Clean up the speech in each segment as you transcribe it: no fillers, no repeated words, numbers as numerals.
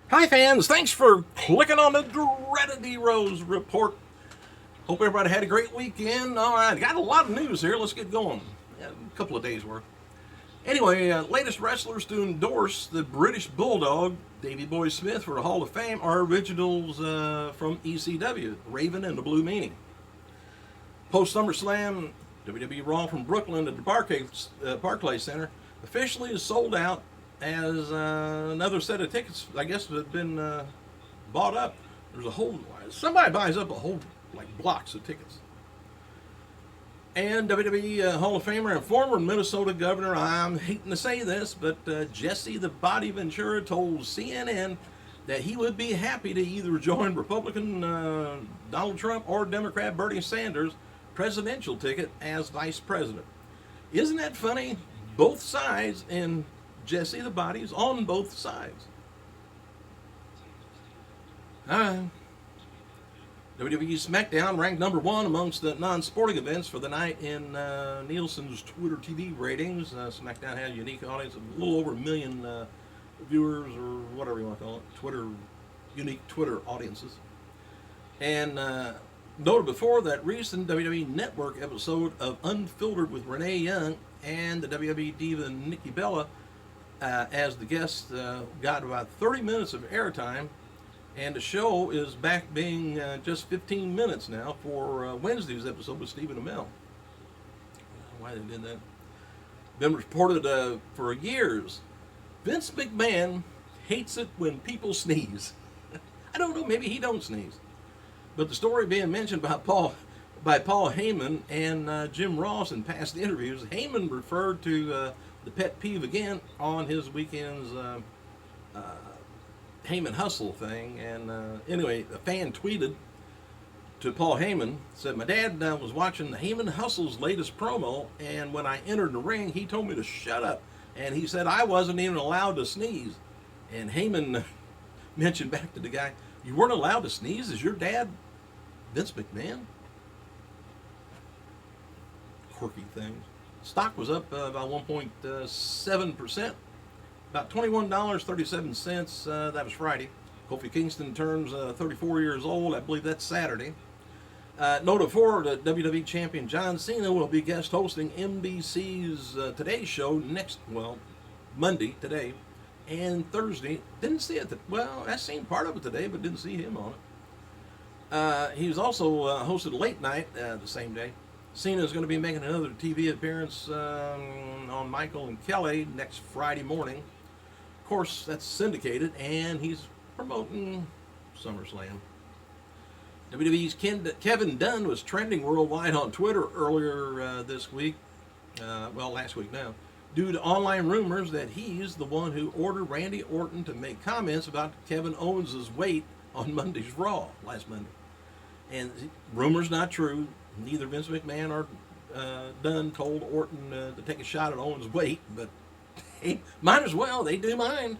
Hi fans, thanks for clicking on the dreaded D-Rose report. Hope everybody had a great weekend. All right, got a lot of news here. Let's get going. Yeah, a couple of days worth. Anyway, latest wrestlers to endorse the British Bulldog, Davey Boy Smith, for the Hall of Fame are originals from ECW, Raven and the Blue Meaning. Post SummerSlam, WWE Raw from Brooklyn at the Barclays Center officially is sold out, as another set of tickets, I guess, have been bought up. There's a whole, somebody buys up a whole, like, blocks of tickets. And WWE Hall of Famer and former Minnesota Governor, I'm hating to say this, but Jesse the Body Ventura told CNN that he would be happy to either join Republican Donald Trump or Democrat Bernie Sanders' presidential ticket as vice president. Isn't that funny? Both sides, and Jesse the Body's on both sides. WWE SmackDown ranked number one amongst the non-sporting events for the night in Nielsen's Twitter TV ratings. SmackDown had a unique audience of a little over 1 million viewers, or whatever you want to call it, unique Twitter audiences. And noted before that recent WWE Network episode of Unfiltered with Renee Young and the WWE diva Nikki Bella as the guest got about 30 minutes of airtime, and the show is back being just 15 minutes now for Wednesday's episode with Stephen Amell. Why they did that? Been reported for years, Vince McMahon hates it when people sneeze. I don't know, maybe he don't sneeze. But the story being mentioned by Paul Heyman and Jim Ross in past interviews, Heyman referred to the pet peeve again on his weekend's Heyman Hustle thing. And anyway, a fan tweeted to Paul Heyman, said, "My dad was watching the Heyman Hustle's latest promo, and when I entered the ring, he told me to shut up. And he said I wasn't even allowed to sneeze." And Heyman mentioned back to the guy, "You weren't allowed to sneeze? Is your dad Vince McMahon?" Quirky things. Stock was up about 1.7%, about $21.37. That was Friday. Kofi Kingston turns 34 years old. I believe that's Saturday. Noted for the WWE Champion John Cena will be guest hosting NBC's Today Show Monday, today, and Thursday. Didn't see it. I seen part of it today, but didn't see him on it. He was also hosted Late Night the same day. Cena is going to be making another TV appearance on Michael and Kelly next Friday morning. Of course, that's syndicated, and he's promoting SummerSlam. WWE's Kevin Dunn was trending worldwide on Twitter earlier this week, last week now, due to online rumors that he's the one who ordered Randy Orton to make comments about Kevin Owens' weight on Monday's Raw last Monday. And rumors not true. Neither Vince McMahon or Dunn told Orton to take a shot at Owens' weight, but hey, might as well. They do mine.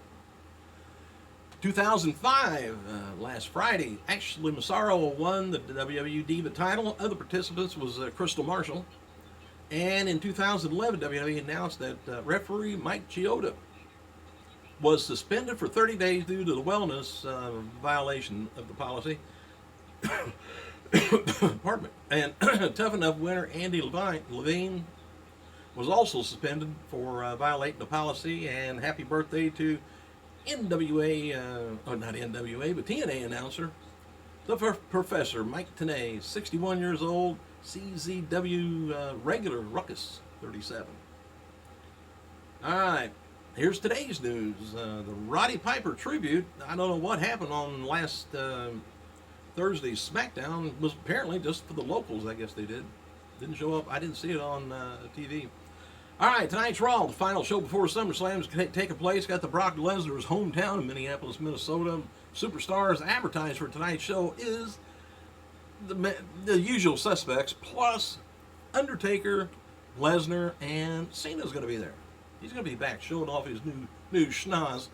2005, last Friday, Ashley Massaro won the WWE Diva title. Other participants was Crystal Marshall. And in 2011, WWE announced that referee Mike Chioda was suspended for 30 days due to the wellness violation of the policy. Pardon me. And Tough Enough winner Andy Levine was also suspended for violating the policy. And happy birthday to NWA, not NWA, but TNA announcer, the Professor Mike Tenay, 61 years old, CZW regular Ruckus, 37. All right, here's today's news. The Roddy Piper tribute, I don't know what happened on last Thursday's SmackDown, was apparently just for the locals, I guess they did. Didn't show up, I didn't see it on TV. All right, tonight's Raw, the final show before SummerSlam is taking place. Got the Brock Lesnar's hometown in Minneapolis, Minnesota. Superstars advertised for tonight's show is the usual suspects, plus Undertaker, Lesnar, and Cena's going to be there. He's going to be back showing off his new schnoz.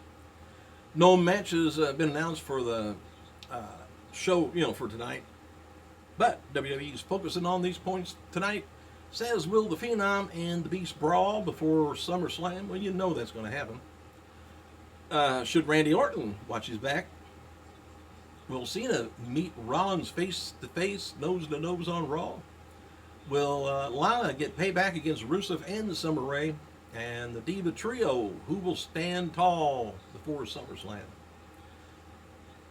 No matches been announced for the show, for tonight. But WWE is focusing on these points tonight. Says, will the Phenom and the Beast brawl before SummerSlam? Well, you know that's going to happen. Should Randy Orton watch his back? Will Cena meet Rollins face to face, nose to nose on Raw? Will Lana get payback against Rusev and the Summer Rae? And the Diva Trio, who will stand tall before SummerSlam?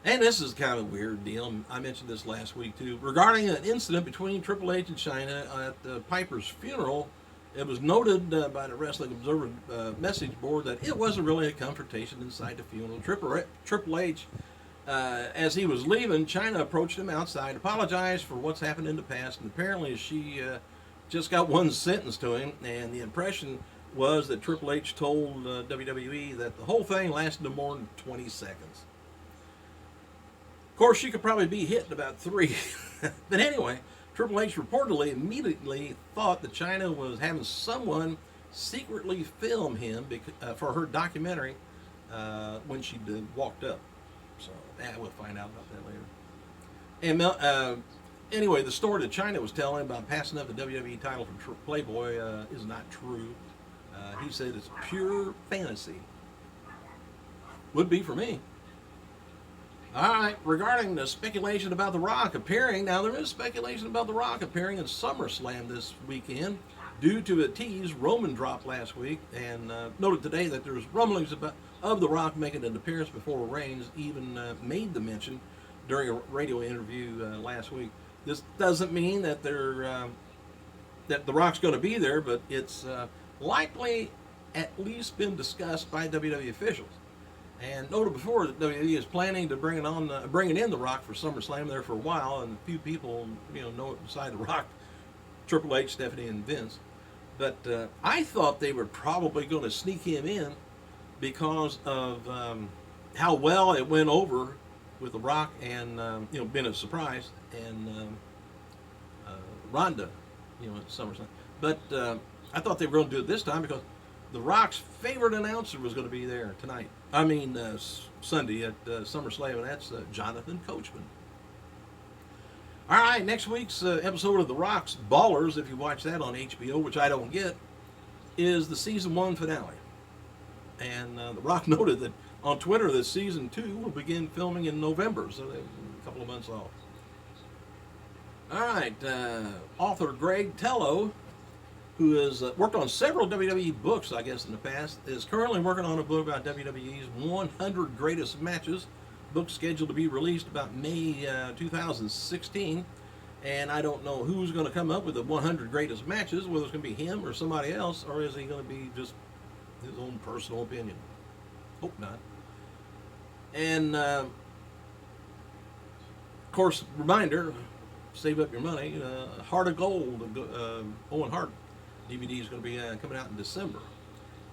And this is kind of a weird deal. I mentioned this last week too. Regarding an incident between Triple H and Chyna at Piper's funeral, it was noted by the Wrestling Observer message board that it wasn't really a confrontation inside the funeral. Triple H, as he was leaving, Chyna approached him outside, apologized for what's happened in the past, and apparently she just got one sentence to him, and the impression was that Triple H told WWE that the whole thing lasted no more than 20 seconds. Of course, she could probably be hit in about 3. But anyway, Triple H reportedly immediately thought that Chyna was having someone secretly film him for her documentary when she walked up. So, we'll find out about that later. And anyway, the story that Chyna was telling about passing up the WWE title from Playboy is not true. He said it's pure fantasy. Would be for me. All right, regarding the speculation about The Rock appearing, now there is speculation about The Rock appearing in SummerSlam this weekend due to a tease Roman dropped last week, and noted today that there's rumblings of The Rock making an appearance before Reigns even made the mention during a radio interview last week. This doesn't mean that that The Rock's going to be there, but it's likely at least been discussed by WWE officials. And noted before that WWE is planning to bring in The Rock for SummerSlam there for a while, and a few people know it beside The Rock, Triple H, Stephanie, and Vince. But I thought they were probably going to sneak him in because of how well it went over with The Rock and been a surprise, and Ronda, at SummerSlam. But I thought they were going to do it this time because The Rock's favorite announcer was going to be there tonight. Sunday at SummerSlam, and that's Jonathan Coachman. All right, next week's episode of The Rock's Ballers, if you watch that on HBO, which I don't get, is the season 1 finale. And The Rock noted that on Twitter that season 2 will begin filming in November, so they're a couple of months off. All right, author Greg Tello, who has worked on several WWE books, I guess, in the past, is currently working on a book about WWE's 100 Greatest Matches. Book scheduled to be released about May 2016. And I don't know who's going to come up with the 100 Greatest Matches, whether it's going to be him or somebody else, or is he going to be just his own personal opinion? Hope not. And, of course, reminder, save up your money, Heart of Gold, Owen Hart DVD is going to be coming out in December.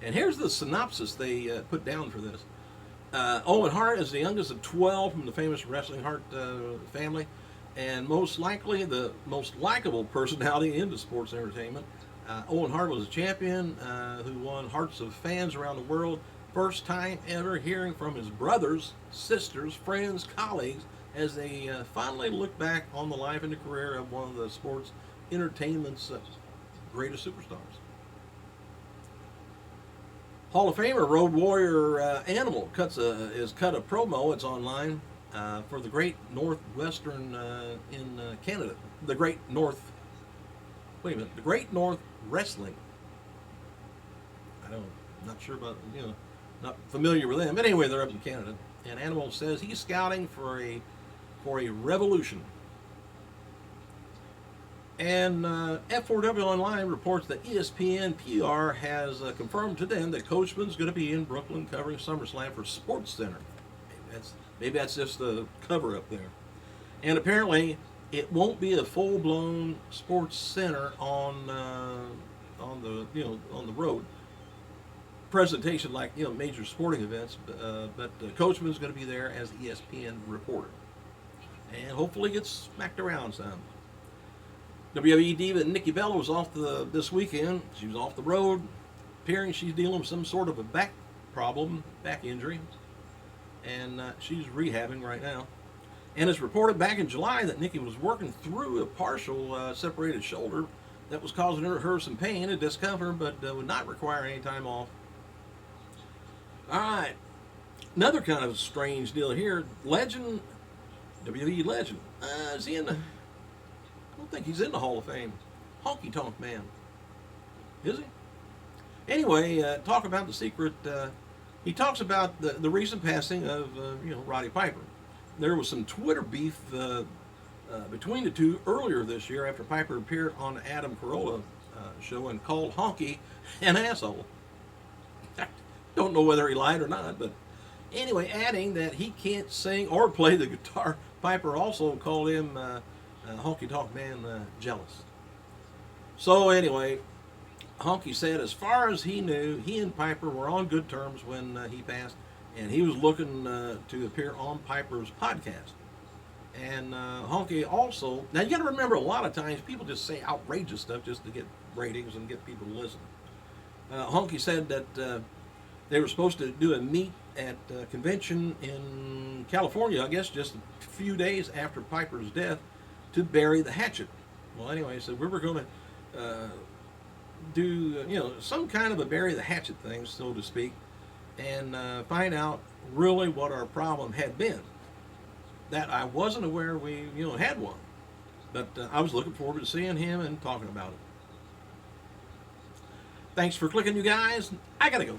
And here's the synopsis they put down for this. Owen Hart is the youngest of 12 from the famous Wrestling Hart family, and most likely the most likable personality in the sports entertainment. Owen Hart was a champion who won hearts of fans around the world. First time ever hearing from his brothers, sisters, friends, colleagues as they finally look back on the life and the career of one of the sports entertainment's greatest superstars. Hall of Famer Road Warrior Animal has cut a promo. It's online for the Great Northwestern in Canada. The Great North Wrestling. I'm not sure about, not familiar with them. But anyway, they're up in Canada. And Animal says he's scouting for a revolution. And F4W Online reports that ESPN PR has confirmed to them that Coachman's going to be in Brooklyn covering SummerSlam for SportsCenter. Maybe that's just a cover up there. And apparently, it won't be a full-blown SportsCenter on the road presentation like major sporting events. But Coachman's going to be there as the ESPN reporter, and hopefully gets smacked around some. WWE diva Nikki Bella was off this weekend. She was off the road, appearing she's dealing with some sort of a back injury, and she's rehabbing right now. And it's reported back in July that Nikki was working through a partial separated shoulder that was causing her some pain and discomfort, but would not require any time off. All right, Another kind of strange deal here. Legend, WWE legend. Is he in the? I don't think he's in the Hall of Fame. Honky Tonk Man. Is he? Anyway, talk about the secret. He talks about the recent passing of Roddy Piper. There was some Twitter beef between the two earlier this year after Piper appeared on Adam Carolla show and called Honky an asshole. I don't know whether he lied or not, but anyway, adding that he can't sing or play the guitar. Piper also called him Honky Tonk Man jealous. So anyway, Honky said as far as he knew, he and Piper were on good terms when he passed, and he was looking to appear on Piper's podcast. And Honky also, now you got to remember, a lot of times people just say outrageous stuff just to get ratings and get people to listen. Honky said that they were supposed to do a meet at a convention in California, I guess just a few days after Piper's death, to bury the hatchet. Well, anyway, he said we were going to do some kind of a bury the hatchet thing, so to speak, and find out really what our problem had been. That I wasn't aware we had one, but I was looking forward to seeing him and talking about it. Thanks for clicking, you guys. I gotta go.